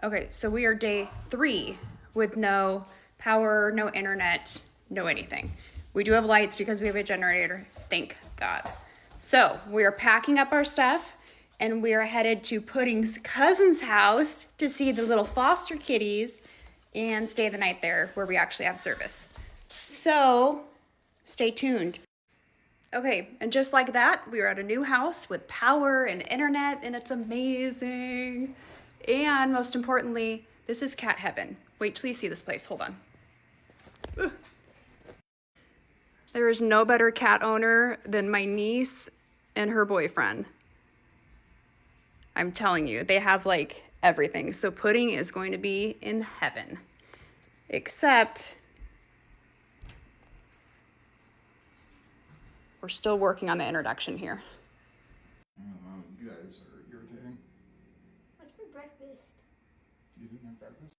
Okay, so we are day 3 with no power, no internet, no anything. We do have lights because we have a generator, thank God. So we are packing up our stuff and we are headed to Pudding's cousin's house to see the little foster kitties and stay the night there where we actually have service. So stay tuned. Okay, and just like that, we are at a new house with power and internet, and it's amazing. And most importantly, this is cat heaven. Wait till you see this place. Hold on. Ugh. There is no better cat owner than my niece and her boyfriend. I'm telling you, they have like everything. So Pudding is going to be in heaven. Except we're still working on the introduction here. I don't know, you guys are irritating. What's for breakfast? You didn't have breakfast?